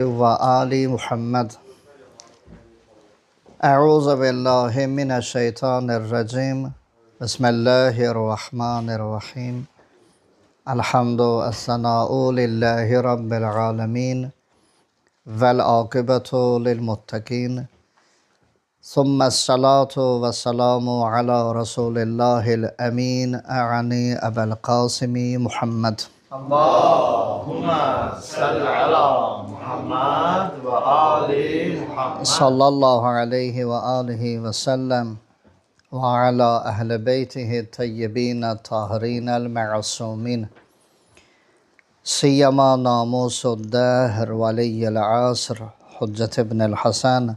وآل محمد. أعوذ بالله من الشيطان الرجيم. بسم الله الرحمن الرحيم. الحمد والثناء لله رب العالمين والعاقبة للمتقين، ثم الصلاة والسلام على رسول الله الأمين أعني أبا القاسم محمد. اللهم صل على محمد وآل محمد صلى الله عليه وآله وسلم وعلى أهل بيته الطيبين الطاهرين المعصومين، سيما ناموس الدهر ولي العصر حجة ابن الحسن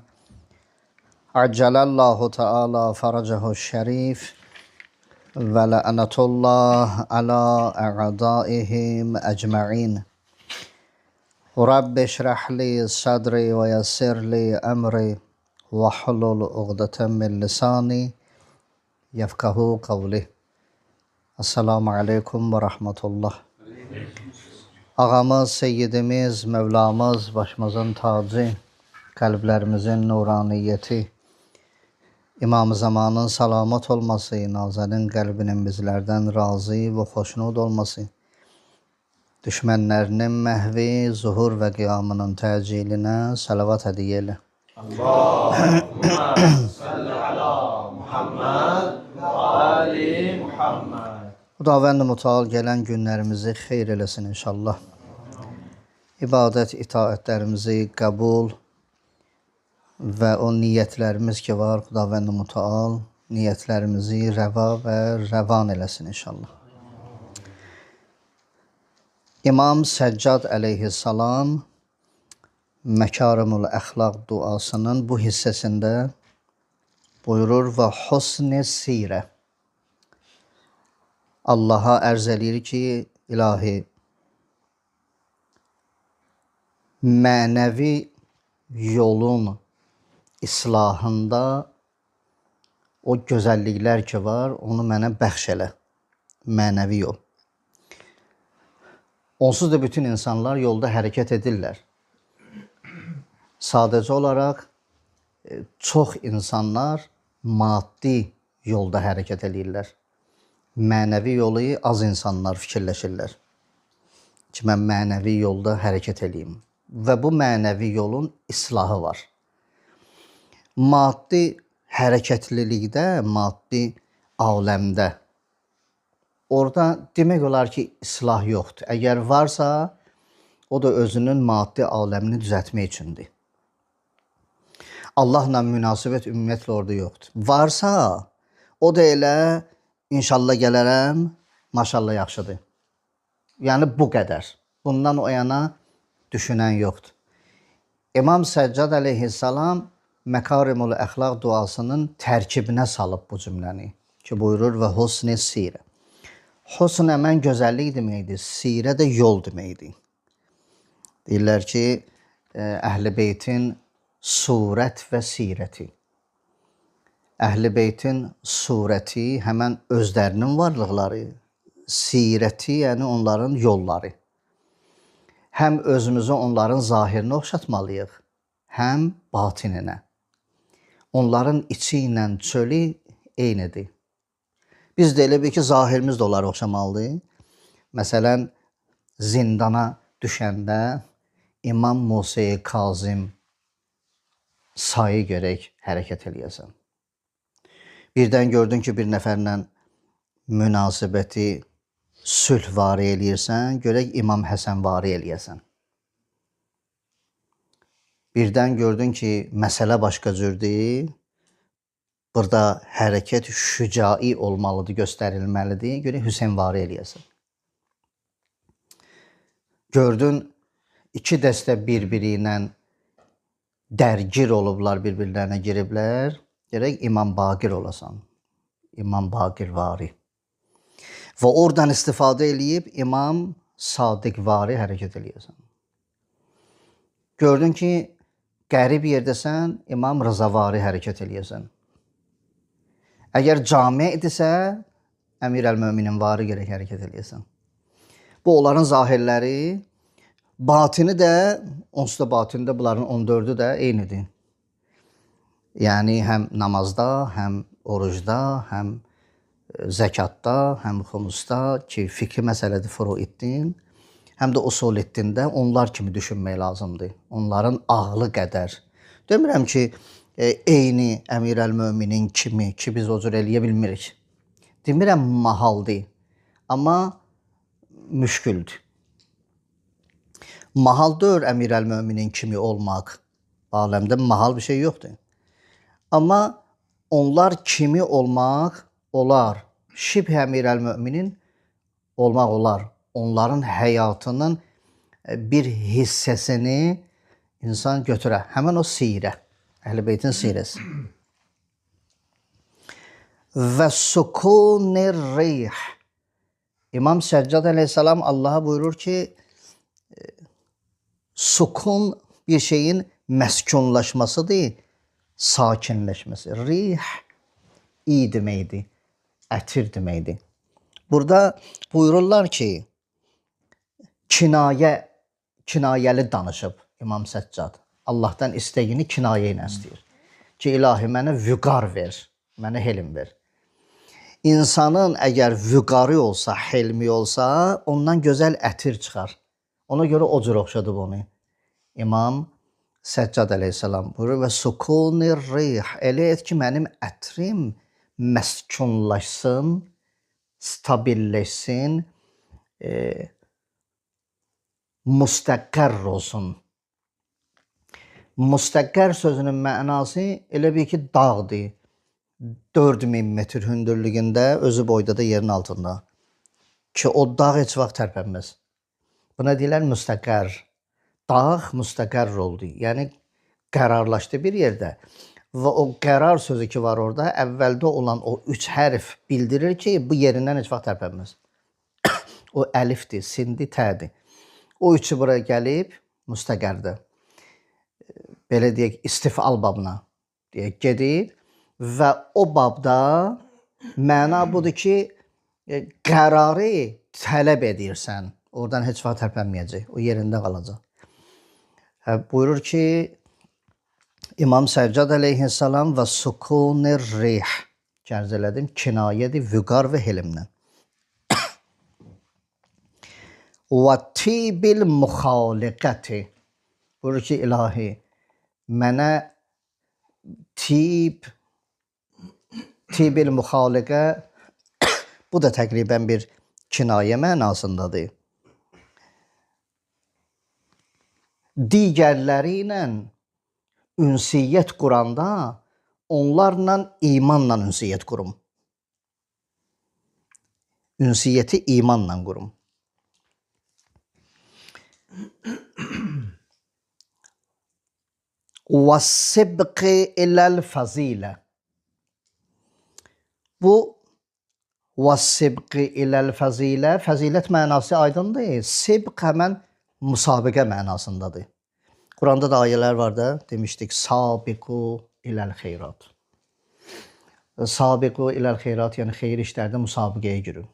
عجل الله تعالى فرجه الشريف، ولعنة الله على أعدائهم أجمعين. رب اشرح لي صدري ويسر لي أمري واحلل عقدة من لساني يفقهوا قولي. Esselamu Aleyküm ve Rahmetullah. Ağamız, Seyyidimiz, Mevlamız, başımızın tacı, kalplerimizin nuraniyyeti, İmam-ı Zamanın salamat olması, Nazənin qəlbinin bizlərdən razı və xoşnud olması, düşmənlərinin məhvi, zuhur və qiyamının təcillinə salavat hədiyyə elə. Allahümme salli ala Muhammed ve Ali Muhammed. Xudavənd mütəal gələn günlərimizi xeyr eləsin inşallah. İbadət, itaətlərimizi qəbul və o niyyətlərimiz ki var, Xudavənd mütəal niyyətlərimizi rəva və rəvan eləsin inşallah. İmam Səccad əleyhissalam Məkarimul Əxlaq duasının bu hissəsində buyurur və husn-i sirə. Allaha ərz eləyir ki, ilahi, mənəvi yolun islahında o gözəlliklər ki var, onu mənə bəxş elə. Mənəvi yol. Onsuz da bütün insanlar yolda hərəkət edirlər. Sadəcə olaraq çox insanlar maddi yolda hərəkət edirlər. Mənəvi yolu az insanlar fikirləşirlər ki, mən mənəvi yolda hərəkət edeyim. Və bu mənəvi yolun islahı var. Maddi hərəkətlilikdə, maddi aləmdə orada demək olar ki, islah yoxdur. Əgər varsa, o da özünün maddi aləmini düzəltmək üçündür. Allahla münasibət ümumiyyətlə orada yoxdur. Varsa, o da elə İnşallah gələrəm, maşallah yaxşıdır. Yəni bu qədər. Bundan o yana düşünən yoxdur. İmam Səccad əleyhissalam Məkarimul Əxlaq duasının tərkibinə salıb bu cümləni ki, buyurur və husn-i sirə. Husn həmən gözəllik deməkdir, sirə də yol deməkdir. Deyirlər ki, Əhl-i Beytin surət və sirəti. Əhl-i Beytin surəti həmən özlərinin varlıqları, sirəti, yəni onların yolları. Həm özümüzü onların zahirinə oxşatmalıyıq, həm batininə. Onların içi ilə çölü eynidir. Biz də elə bir ki, zahirimiz də onlara oxşamalıdır. Məsələn, zindana düşəndə İmam Musa Kazım sayı görək hərəkət eləyəsən. Birdən gördün ki, bir nəfərlə münasibəti sülh vari eləyirsən, görək İmam Həsən vari eləyəsən. Birdən gördün ki, məsələ başqa cürdür, burada hərəkət şücai olmalıdır, göstərilməlidir, görək Hüseyn vari eləyəsən. Gördün, iki dəstə bir-biri ilə dərgir olublar, bir-birlərinə giriblər, gerek İmam Baqir olasan. İmam Baqir vari. Və oradan istifadə eləyib İmam Sadiq vari hərəkət eləyəsən. Gördün ki, qərib yerdəsən, İmam Rıza vari hərəkət eləyəsən. Əgər cami idisə, Əmir əl-Möminin vari gerek hərəkət eləyəsən. Bu onların zahirləri. batini də, onsuz da batini də bunların 14-ü də eynidir. Yəni həm namazda, həm orucda, həm zəkatda, həm xumusda ki, fiqhi məsələdir, furuiddin, həm də usuliddində onlar kimi düşünmək lazımdır. Onların ağlı qədər. Demirəm ki, eyni Əmirəl-Möminin kimi ki, biz o cür eləyə bilmirik. Demirəm mahaldır, amma müşküldür. Mahal deyil Əmirəl-Möminin kimi olmaq. Aləmdə mahal bir şey yoxdur. Amma onlar kimi olmaq olar. Şibh Əmirəl-Möminin olmaq olar. Onların həyatının bir hissəsini insan götürə. Həmin o sirə. Əhl-i-Beytin sirəsi. Və sukunir rih. İmam Səccad əleyhissalam Allah'a buyurur ki, sukun bir şeyin məskunlaşmasıdır, sakinləşməsi. Rih iyi deməkdir, ətir deməkdir. Burada buyururlar ki, kinayəli danışıb İmam Səccad. Allah'tan istəyini kinayə ilə istəyir. Ki, ilahi mənə vüqar ver, mənə helm ver. İnsanın əgər vüqarı olsa, helmi olsa, ondan gözəl ətir çıxar. Ona görə o cür oxşadıb onu. İmam Səccad əleyhissalam buyurur və sukunir rih. Elə et ki, mənim ətrim məskunlaşsın, stabilleşsin, müstəqqər olsun. Müstəqqər sözünün mənası elə bir ki, dağdır. 4000 metr hündürlüyündə, özü boyda da yerin altında. Ki, o dağ heç vaxt tərpənməz. Buna deyirlər müstəqqər. Dağ müstəqqər oldu. Yəni, qərarlaşdı bir yerdə. Və o qərar sözü ki var orada, əvvəldə olan o 3 hərf bildirir ki, bu yerindən heç vaxt tərpənməz. O əlifdir, sindir, tədir. O üçü buraya gəlib, müstəqqərdir. Belə deyək, istifal babına deyək, gedib və o babda məna budur ki, qərarı tələb edirsən. Oradan heç vaxt tərpənməyəcək, o yerində qalacaq. Buyurur ki, İmam Səccad əleyhissalam və sukunir rih, cərz elədim, kinayədir, vüqar və helmdən. Və tibil müxaliqəti, buyurur ki, ilahi, mənə tibil müxaliqə, bu da təqribən bir kinayə mənasındadır. Digərləri ilə ünsiyyət quranda, onlarla imanla ünsiyyət qurum. Ünsiyyəti imanla qurum. وَالسِّبْقِ إِلَى الْفَزِيلَ. Bu وَالسِّبْقِ إِلَى الْفَزِيلَ fəzilət mənası aydındır. Sibq həmən müsabiqə mənasındadır. Quranda da ayələr var da, demişdik, sabiqu iləl xeyrat. Sabiqu iləl xeyrat, yəni xeyir işlərdə müsabiqəyə girin.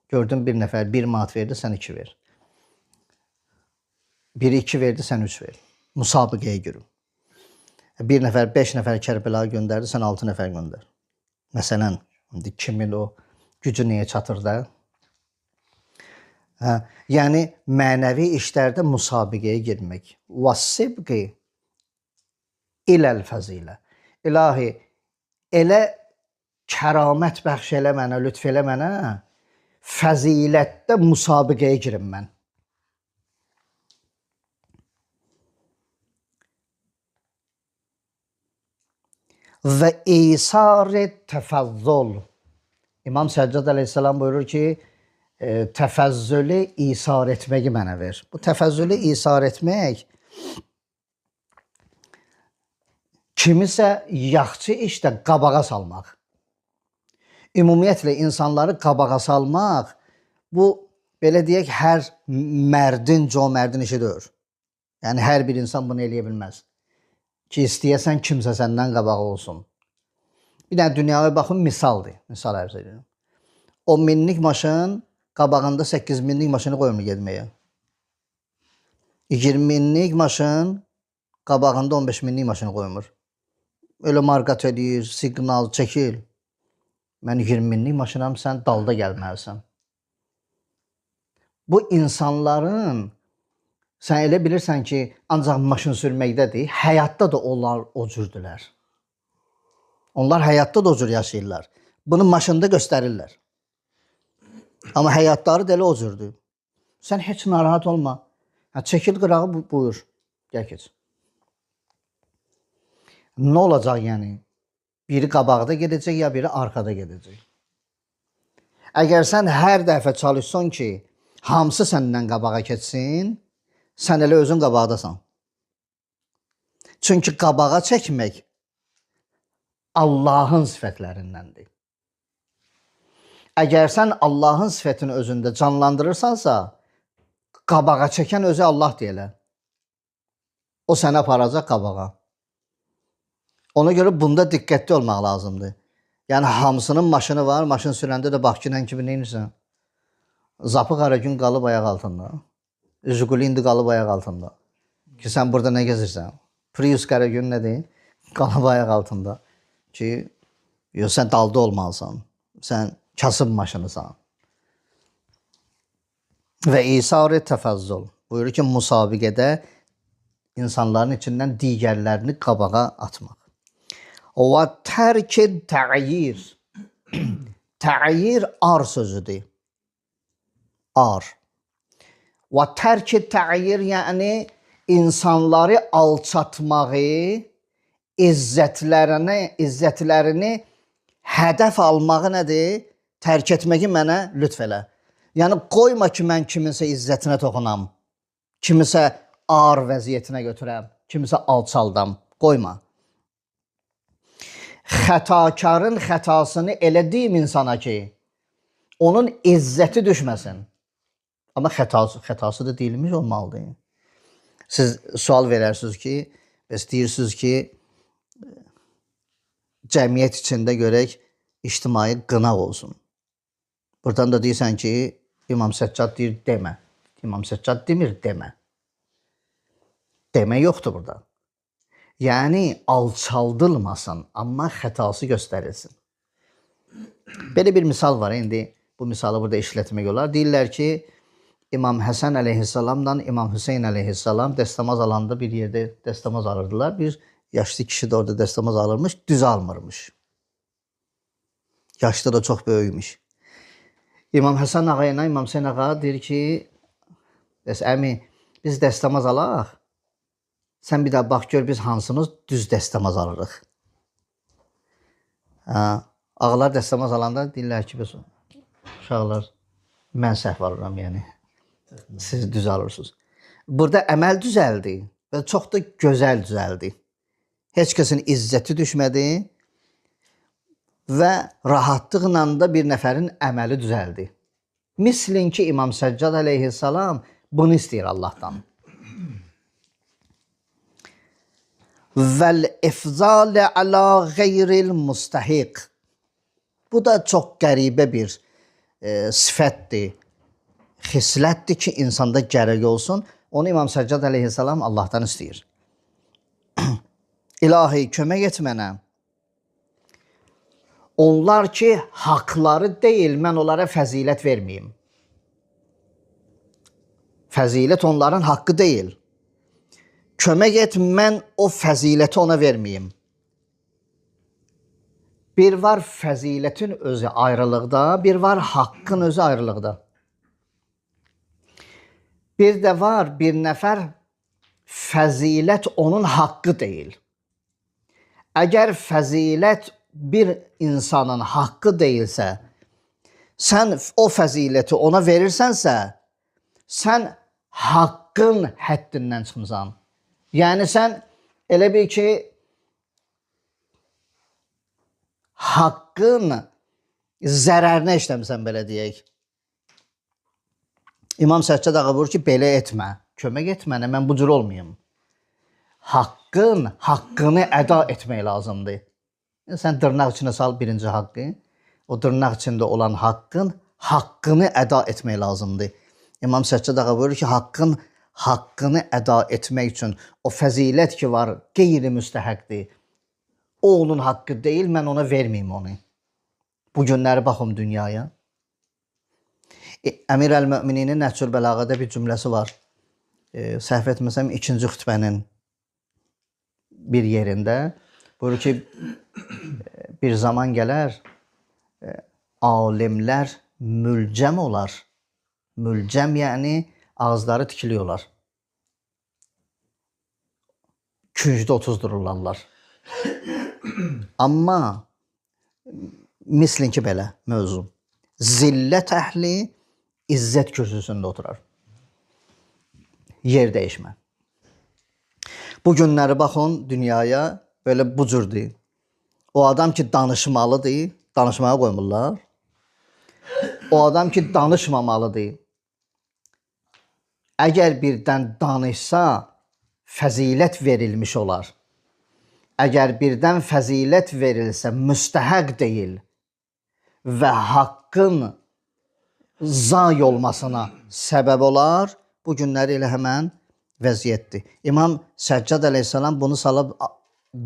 Gördün bir nəfər 1 manat verdi, sən 2 ver. Biri 2 verdi, sən 3 ver. Müsabiqəyə girin. Bir nəfər 5 nəfər Kərbəlayə göndərdi, sən 6 nəfər göndər. Məsələn, kimin o gücü niyə çatır da? Yəni, mənəvi işlərdə müsabiqəyə girmək. Vəssibqi iləl fəzilə. İlahi, elə kəramət bəxş elə mənə, lütf elə mənə, fəzilətdə müsabiqəyə girim mən. Və isar-ı təfəzzül. İmam Səccad əleyhissalam buyurur ki, təfəzzülü isar etməyi mənə ver. Bu təfəzzülü isar etmək kimisə yaxşı işdə qabağa salmaq. Ümumiyyətlə insanları qabağa salmaq bu belə deyək hər mərdin, cömərdin işi deyil. Yəni hər bir insan bunu eləyə bilməz. Ki istəyəsən kimsə səndən qabağa olsun. Bir dənə dünyaya baxın, misaldır. Misal ərz edirəm. 10 minlik maşın qabağında 8 minlik maşını qoymur getməyə. 20 minlik maşın qabağında 15 minlik maşını qoymur. Öyle marqat edir, siqnal çəkil. Mən 20 minlik maşınam, sən dalda gəlməlisən. Bu insanların sən elə bilirsən ki, ancaq maşın sürməkdədir. Həyatda da onlar o cürdülər. Onlar həyatda da o cür yaşayırlar. Bunu maşında göstərirlər. Amma həyatları da elə o cürdür. Sən heç narahat olma. Çəkil qırağı buyur. Gəl keç. Nə olacaq yəni? Biri qabaqda gedəcək ya biri arkada gedəcək. Əgər sən hər dəfə çalışsan ki, hamısı səndən qabağa keçsin, sən elə özün qabaqdasan. Çünki qabağa çəkmək Allahın sifətlərindəndir. Əgər sən Allahın sifətini özündə canlandırırsansa, qabağa çəkən özü Allah deyilə. O səni aparacaq qabağa. Ona görə bunda diqqətli olmaq lazımdır. Yəni hamısının maşını var, maşın sürəndə də bax ki, nə kimi neyirsən? Zapı qara gün qalıb ayaq altında. Jiguli indi qalıb ayaq altında. Ki sən burada nə gəzirsən? Prius qara gün nədir? Qalıb ayaq altında. Ki sən dalda olmalısan. Sən kasıb maşınısan. Və İsar-ı təfəzzül. Buyurur ki, müsabiqədə insanların içindən digərlərini qabağa atmaq. Və tərk-i təğyir. Təğyir ar sözüdür. Ar. Və tərk-i təğyir yəni insanları alçatmağı, izzətlərini hədəf almağı nədir? Tərk etməyi mənə lütf elə. Yəni qoyma ki, mən kiminsə izzətinə toxunam. Kimisə ar vəziyyətinə götürəm. Kimisə alçaldam. Qoyma. Xətakarın xətasını elə deyim insana ki, onun izzəti düşməsin. Amma xətası da deyilmiş olmalıdır. Siz sual verərsiniz ki, deyirsiniz ki, cəmiyyət içində görək ictimai qınaq olsun. Buradan da deyirsən ki, İmam Səccad deyir, demə. İmam Səccad demir, demə. Demə yoxdur burada. Yəni alçaldılmasın, amma xətası göstərilsin. Belə bir misal var. İndi bu misalı burada işlətmək olar. Deyirlər ki, İmam Həsən əleyhissalamla İmam Hüseyn əleyhissalam dəstəmaz alanda bir yerdə dəstəmaz alırdılar. Bir yaşlı kişi də orada dəstəmaz alırmış, düz almırmış. Yaşlı da çox böyükmüş. İmam Həsən ağa ilə İmam Hüseyn ağa deyir ki, əmi, biz dəstəmaz alaq. Sən bir daha bax gör biz hansımız düz dəstəmaz alırıq. Ağalar dəstəmaz alanda deyirlər ki, biz uşaqlar, mən səhv alıram yəni. Siz düz alırsınız. Burada əməl düzəldi və çox da gözəl düzəldi. Heç kəsin izzəti düşmədi və rahatlıqla da bir nəfərin əməli düzəldi. Mislin ki, İmam Səccad əleyhissalam bunu istəyir Allahdan. Vəl-ifzalə alə qeyril mustahiq. Bu da çox qəribə bir sifətdir, xislətdir ki, insanda gərək olsun. Onu İmam Səccad əleyhissalam Allahdan istəyir. İlahi, kömək et mənə. Onlar ki, haqları deyil, mən onlara fəzilət verməyim. Fəzilət onların haqqı deyil. Kömək et, mən o fəziləti ona verməyim. Bir var fəzilətin özü ayrılıqda, bir var haqqın özü ayrılıqda. Bir də var bir nəfər fəzilət onun haqqı deyil. Əgər fəzilət bir insanın haqqı deyilsə, sən o fəziləti ona verirsənsə, sən haqqın həddindən çıxmısan. Yəni sən elə bil ki, haqqın zərərinə işləmirsən, belə deyək. İmam Səccad ağa buyurur ki, belə etmə, kömək et mənə, mən bu cür olmayım. Haqqını əda etmək lazımdır. Sən dırnaq içində sal birinci haqqı, o dırnaq içində olan haqqını əda etmək lazımdır. İmam Səccad ağa buyurur ki, haqqını əda etmək üçün o fəzilət ki var, qeyri-müstəhəqdir. O onun haqqı deyil, mən ona verməyim onu. Bu günləri baxım dünyaya. Əmir əl-Mömininin Nəhcül Bəlağədə bir cümləsi var. Səhv etməsəm 2-ci xütbənin bir yerində buyurur ki, bir zaman gələr, alimlər mülcəm olar. Mülcəm yəni ağızları tikili olar. Küncdə otuzdururlarlar. Amma mislin ki belə mövzu. Zillət əhli izzət kürsüsündə oturar. Yer dəyişmə. Bu günləri baxın dünyaya böyle bu cürdür. O adam ki danışmalıdır, danışmaya qoymurlar. O adam ki danışmamalıdır. Əgər birdən danışsa, fəzilət verilmiş olar. Əgər birdən fəzilət verilsə, müstəhəq deyil və haqqın zay olmasına səbəb olar, bu günləri elə həmən vəziyyətdir. İmam Səccad əleyhissalam bunu salıb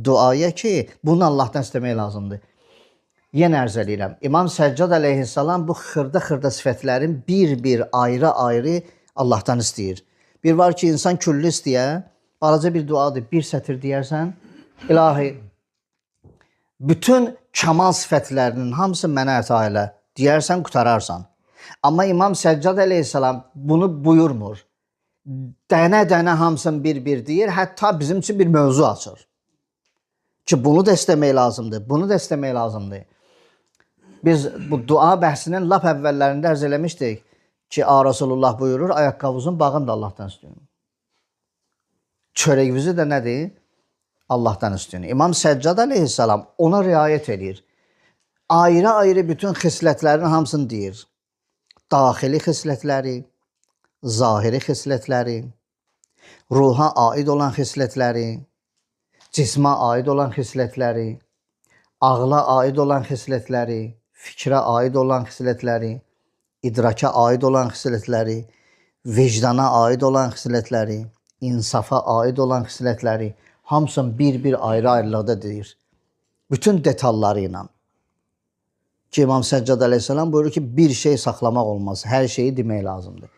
duaya ki, bunu Allahdan istəmək lazımdır. Yenə ərz edirəm. İmam Səccad əleyhissalam bu xırda-xırda sifətlərin bir-bir ayrı-ayrı Allahdan istəyir. Bir var ki, insan küllü istəyə, balaca bir duadır, bir sətir deyərsən, İlahi, bütün kamal sifətlərinin hamısı mənə əta elə deyərsən, qutararsan. Amma İmam Səccad əleyhissalam bunu buyurmur. Dənə-dənə hamısını bir-bir deyir, hətta bizim üçün bir mövzu açır. Ki, bunu da istəmək lazımdır, bunu da istəmək lazımdır. Biz bu dua bəhsinin lap əvvəllərində ərz eləmişdik ki, Rasulullah buyurur, ayaqqabınızın bağını da Allahdan istəyin. Çörəyinizi də nədir? Allahdan istəyin. İmam Səccad əleyhissalam ona riayət edir. Ayrı-ayrı bütün xislətlərin hamısını deyir. Daxili xislətləri, zahiri xislətləri, ruha aid olan xislətləri, cismə aid olan xislətləri, ağla aid olan xislətləri, fikrə aid olan xislətləri, idraka aid olan xislətləri, vicdana aid olan xislətləri, insafa aid olan xislətləri, hamısını bir-bir ayrı-ayrılıqda deyir. Bütün detalları ilə. Ki, İmam Səccad əleyhissalam buyurur ki, bir şey saxlamaq olmaz, hər şeyi demək lazımdır.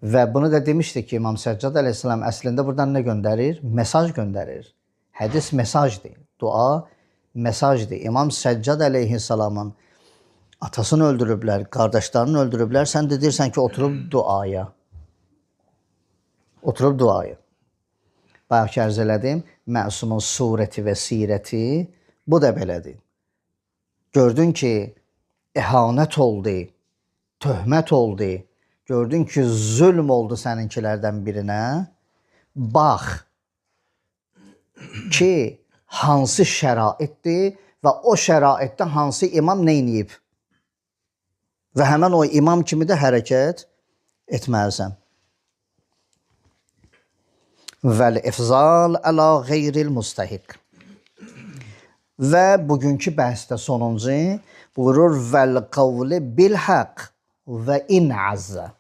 Və bunu da demişdik ki, İmam Səccad əleyhissalam əslində buradan nə göndərir? Mesaj göndərir. Hədis mesajdır, dua mesajdır. İmam Səccad əleyhissalamın atasını öldürüblər, qardaşlarını öldürüblər, sən de deyirsən ki, oturub duaya. Oturub duaya. Bayaq ki, ərz elədim, məsumun surəti və sirəti bu da belədir. Gördün ki, əhanət oldu, töhmət oldu, gördün ki, zülm oldu səninkilərdən birinə, bax ki, hansı şəraitdir və o şəraitdə hansı imam neyniyib və həmən o imam kimi də hərəkət etməlisən. Vəl-ifzal əla qeyril müstəhiq. Və bugünkü bəhsdə sonuncu buyurur vəl-qavli bil-haq və in əzzə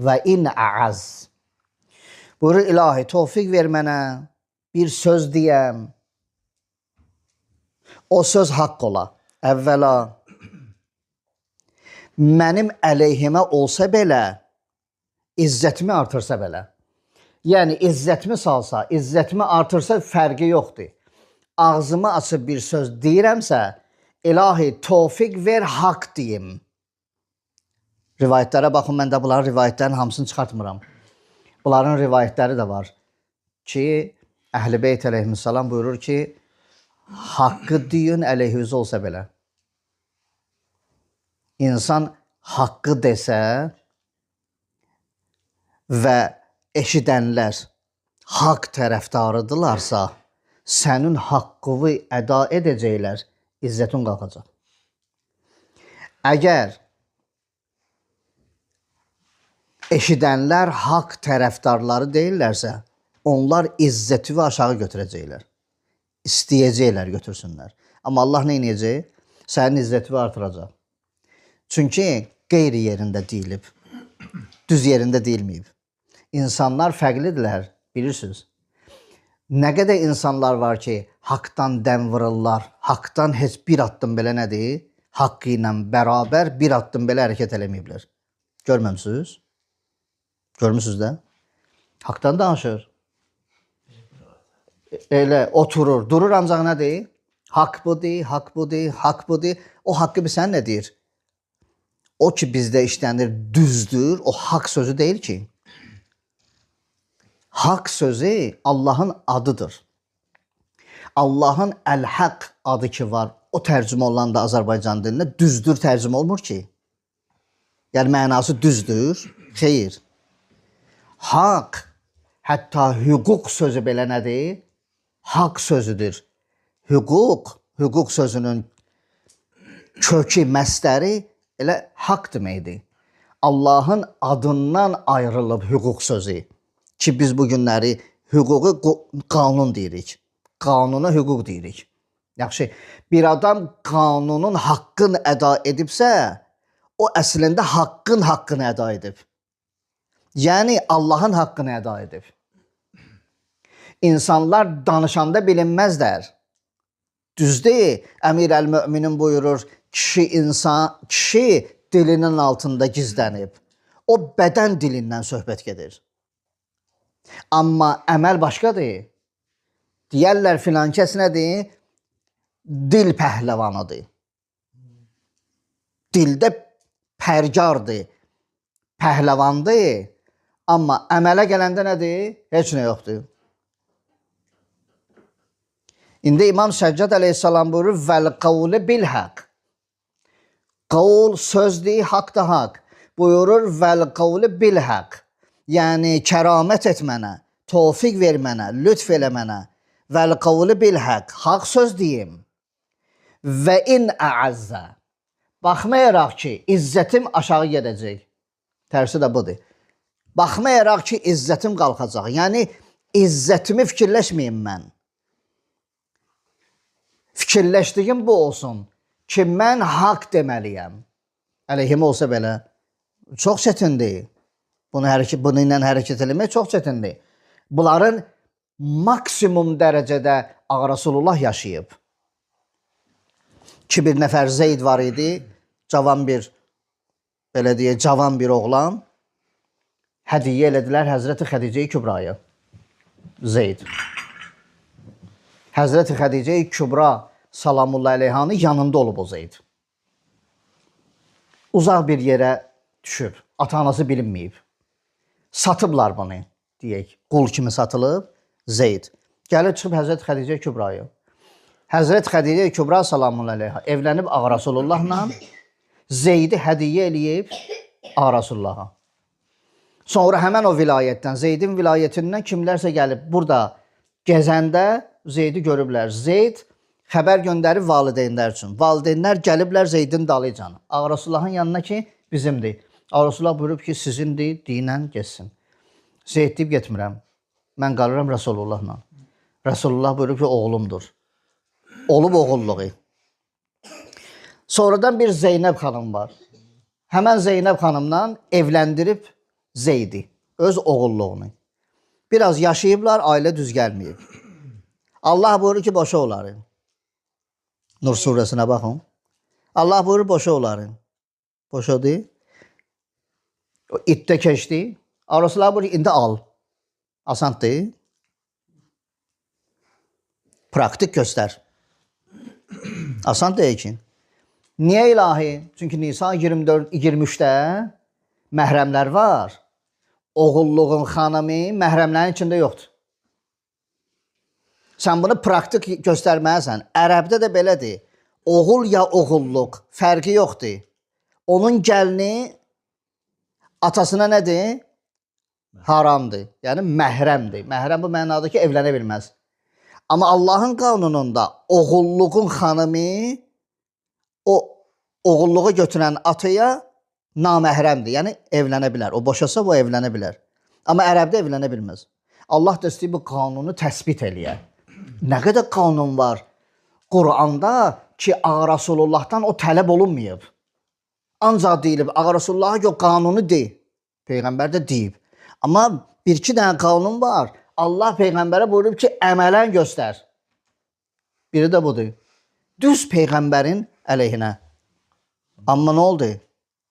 və in əəz. Buyurur, ilahi, tövfiq ver mənə, bir söz deyəm. O söz haqq ola. Əvvəla, mənim əleyhimə olsa belə, izzətimi artırsa belə. Yəni, izzətimi salsa, izzətimi artırsa fərqi yoxdur. Ağzımı açıb bir söz deyirəmsə, ilahi, tövfiq ver, haqq deyim. Rivayətlərə baxın, mən də bunların rivayətlərin hamısını çıxartmıram. Bunların rivayətləri də var ki, Əhl-i Beyt əleyhissalam buyurur ki, haqqı deyin əleyhüzə olsa belə. İnsan haqqı desə və eşidənlər haqq tərəfdarıdırlarsa, sənin haqqını əda edəcəklər, izzətin qalxacaq. Əgər eşidənlər haqq tərəfdarları deyirlərsə, onlar izzəti və aşağı götürəcəklər. İstəyəcəklər götürsünlər. Amma Allah nə edəcək? Sənin izzəti və artıracaq. Çünki qeyri yerində deyilib, düz yerində deyilməyib. İnsanlar fərqlidirlər, bilirsiniz. Nə qədər insanlar var ki, haqdan dəm vururlar, haqdan heç bir addım belə nədir? Haqqı ilə bərabər bir addım belə hərəkət eləməyiblər. Görməmisiniz? Görmüsünüz də? Haqdan danışır. Elə oturur, durur ancaq nədir? Haqq budur, haqq budur, haqq budur. O haqqı bilsən nə deyir? O ki bizdə işlənir düzdür, o haqq sözü deyil ki. Haqq sözü Allahın adıdır. Allahın Əl-Haq adı ki var, o tərcümə olanda Azərbaycan dilində düzdür tərcümə olmur ki. Yəni mənası düzdür, xeyr. Haqq, hətta hüquq sözü belə nədir? Haqq sözüdür. Hüquq sözünün kökü, məsdəri elə haqq deməkdir. Allahın adından ayrılıb hüquq sözü. Ki biz bu günləri hüququ qanun deyirik. Qanuna hüquq deyirik. Yaxşı, bir adam qanunun haqqını əda edibsə, o əslində haqqın haqqını əda edib. Yəni Allahın haqqını əda edib. İnsanlar danışanda bilinməzlər. Düzdür, Əmir əl-Möminin buyurur, kişi dilinin altında gizlənib. O bədən dilindən söhbət gedir. Amma əməl başqadır. Deyərlər filan kəs nədir? Dil pəhləvanıdır. Dildə pərgardır, pəhləvandır. Amma əmələ gələndə nədir? Heç nə yoxdur. İndi İmam Səccad əleyhissalam buyurur, vəl-qavlu bil-haq. Qavl sözdür, haqq da haqq. Buyurur, vəl-qavlu bil-haq. Yəni kəramət et mənə, tövfiq ver mənə, lütf elə mənə. Vəl-qavlu bil-haq. Haqq söz deyim. Və in əəzzə. Baxmayaraq ki, izzətim aşağı gedəcək. Tərsi də budur. Baxmayaraq ki, izzətim qalxacaq. Yəni, izzətimi fikirləşməyim mən. Fikirləşdiyim bu olsun ki, mən haqq deməliyəm. Əleyhim olsa belə, çox çətindir. Bununla hərəkət eləmək çox çətindir. Bunların maksimum dərəcədə Ağa Rasulullah yaşayıb. Ki, bir nəfər Zeyd var idi, cavan bir, belə deyək, cavan bir oğlan. Hədiyyə elədilər Həzrəti Xədicə-i Kübraya. Zeyd. Həzrəti Xədicə-i Kübra salamullah əleyhanın yanında olub o Zeyd. Uzaq bir yerə düşüb, ata-anası bilinməyib. Satıblar bunu, deyək, qul kimi satılıb Zeyd. Gəlir çıxıb Həzrəti Xədicə-i Kübraya. Həzrət Xədicə-i Kübra salamullah əleyha evlənib Ağa Rasulullahla Zeydi hədiyyə eləyib Ağa Rasulullaha. Sonra həmən o vilayətdən, Zeydin vilayətindən kimlərsə gəlib burada gəzəndə Zeydi görüblər. Zeyd xəbər göndərib valideynlər üçün. Valideynlər gəliblər Zeydin dalıcan. Ağa Rasulullahın yanına ki, bizimdir. Ağa Rasulullah buyurub ki, sizindir, dinən geçsin. Zeyd deyib getmirəm. Mən qalıram Rasulullahla. Rasulullah buyurub ki, oğlumdur. Olub oğulluğu. Sonradan bir Zeynəb xanım var. Həmən Zeynəb xanımla evləndirib Zeydi, öz oğulluğunu. Biraz yaşayıblar, ailə düz gəlməyib. Allah buyurur ki, boşa onları. Nur surəsinə baxın. Allah buyurur, boşa onları. Boşadı. O iddə keçdi. Rasulullah buyurur, indi al. Asandır. Praktik göstər. Asan deyil ki. Niyə ilahi? Çünki Nisa 23-də məhrəmlər var. Oğulluğun xanımı məhrəmlərin içində yoxdur. Sən bunu praktik göstərməlisən. Ərəbdə də belədir. Oğul ya oğulluq fərqi yoxdur. Onun gəlini atasına nədir? Haramdır. Yəni məhrəmdir. Məhrəm bu mənada ki, evlənə bilməz. Amma Allahın qanununda oğulluğun xanımı o oğulluğu götürən ataya naməhrəmdir. Yəni evlənə bilər. O boşasa o evlənə bilər. Amma ərəbdə evlənə bilməz. Allah da istəyir bu qanunu təsbit eləyə. Nə qədər qanun var Quranda ki, Ağa Rasulullahdan o tələb olunmayıb. Ancaq deyilib, Ağa Rasulullah'a ki, o qanunu deyib. Peyğəmbər də deyib. Amma bir iki dənə qanun var. Allah peyğəmbərə buyurub ki, əmələn göstər. Biri də budur. Düz peyğəmbərin əleyhinə. Amma nə oldu?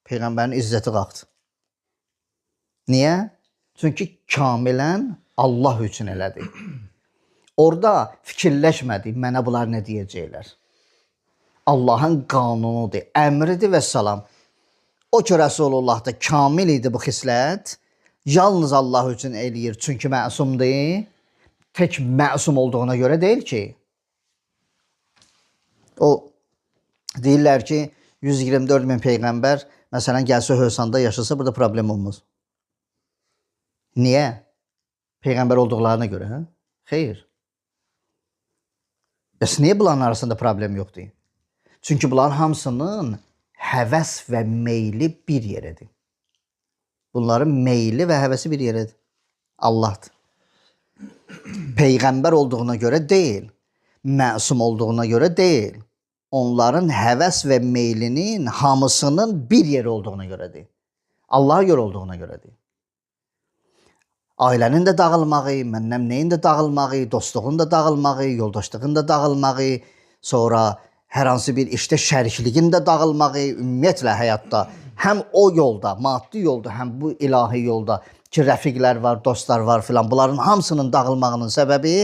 Peyğəmbərin izzəti qalxdı. Niyə? Çünki kamilən Allah üçün elədi. Orada fikirləşmədi, mənə bunlar nə deyəcəklər. Allahın qanunudur, əmridir və salam. O ki, Rəsulullahda kamil idi bu xislət. Yalnız Allah üçün eləyir, çünki məsumdur. Tək məsum olduğuna görə deyil ki. O deyirlər ki, 124 min peyğəmbər, məsələn, gəlsə Höysanda yaşasa, burada problem olmaz. Niyə? Peyğəmbər olduqlarına görə, hə? Xeyr. Bəs niyə bunların arasında problem yoxdur? Çünki bunların hamısının həvəs və meyli bir yerədir. Bunların meyli və həvəsi bir yerədir. Allahdır. Peyğəmbər olduğuna görə deyil, məsum olduğuna görə deyil. Onların həvəs və meylinin hamısının bir yeri olduğuna görədir. Allaha görə olduğuna görədir. Ailənin də dağılmağı, mənnəm neyin də dağılmağı, dostluğun da dağılmağı, yoldaşlığın da dağılmağı, sonra hər hansı bir işdə şərikliyin də dağılmağı, ümumiyyətlə həyatda həm o yolda, maddi yolda, həm bu ilahi yolda ki, rəfiqlər var, dostlar var filan, bunların hamısının dağılmağının səbəbi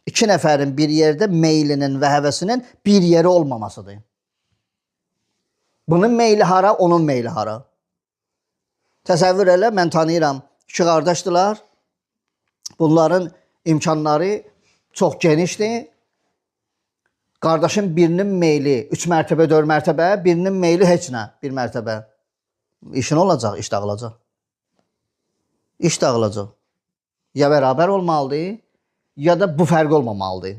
iki nəfərin bir yerdə meylinin və həvəsinin bir yeri olmamasıdır. Bunun meyli hara, onun meyli hara. Təsəvvür elə, mən tanıyıram, iki qardaşdılar. Bunların imkanları çox genişdir. Qardaşın birinin meyli 3 mərtəbə, 4 mərtəbə, birinin meyli heç nə, 1 mərtəbə. İşin olacaq, iş dağılacaq. İş dağılacaq. Ya bərabər olmalıdır, ya da bu fərq olmamalıdır.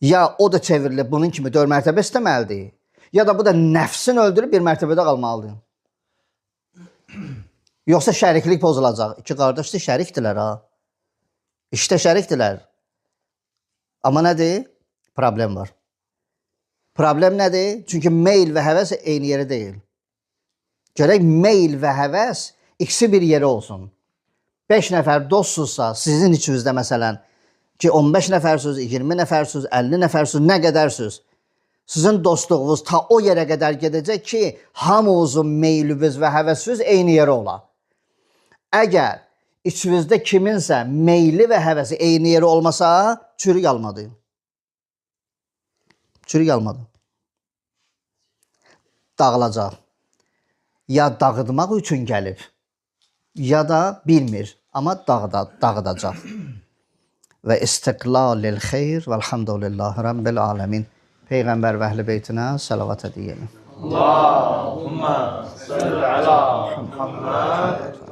Ya o da çevrilir, bunun kimi 4 mərtəbə istəməlidir, ya da bu da nəfsin öldürüb 1 mərtəbədə qalmalıdır. Yoxsa şəriklik pozulacaq. İki qardaşdır, şərikdirlər ha. İşdə şərikdirlər. Amma nədir? Problem var. Problem nədir? Çünki meyl və həvəs eyni yeri deyil. Gərək meyl və həvəs ikisi bir yeri olsun. 5 nəfər dostsuzsa, sizin içinizdə məsələn ki 15 nəfərsiniz, 20 nəfərsiniz, 50 nəfərsiniz, nə qədərsiniz? Sizin dostluğunuz ta o yerə qədər gedəcək ki, hamınızın meyliniz və həvəsiniz eyni yerə ola. Əgər içinizdə kiminsə meyli və həvəsi eyni yerə olmasa, çürük almadı. Çürük almadı. Dağılacaq. Ya dağıtmaq üçün gəlib, ya da bilmir, amma dağıdacaq. Və istiqlalil xeyr və elhamdülillahi rabbil aləmin. Peyğəmbər və əhl-i beytinə salavat edəyəm. Allahumma salli ala Muhammad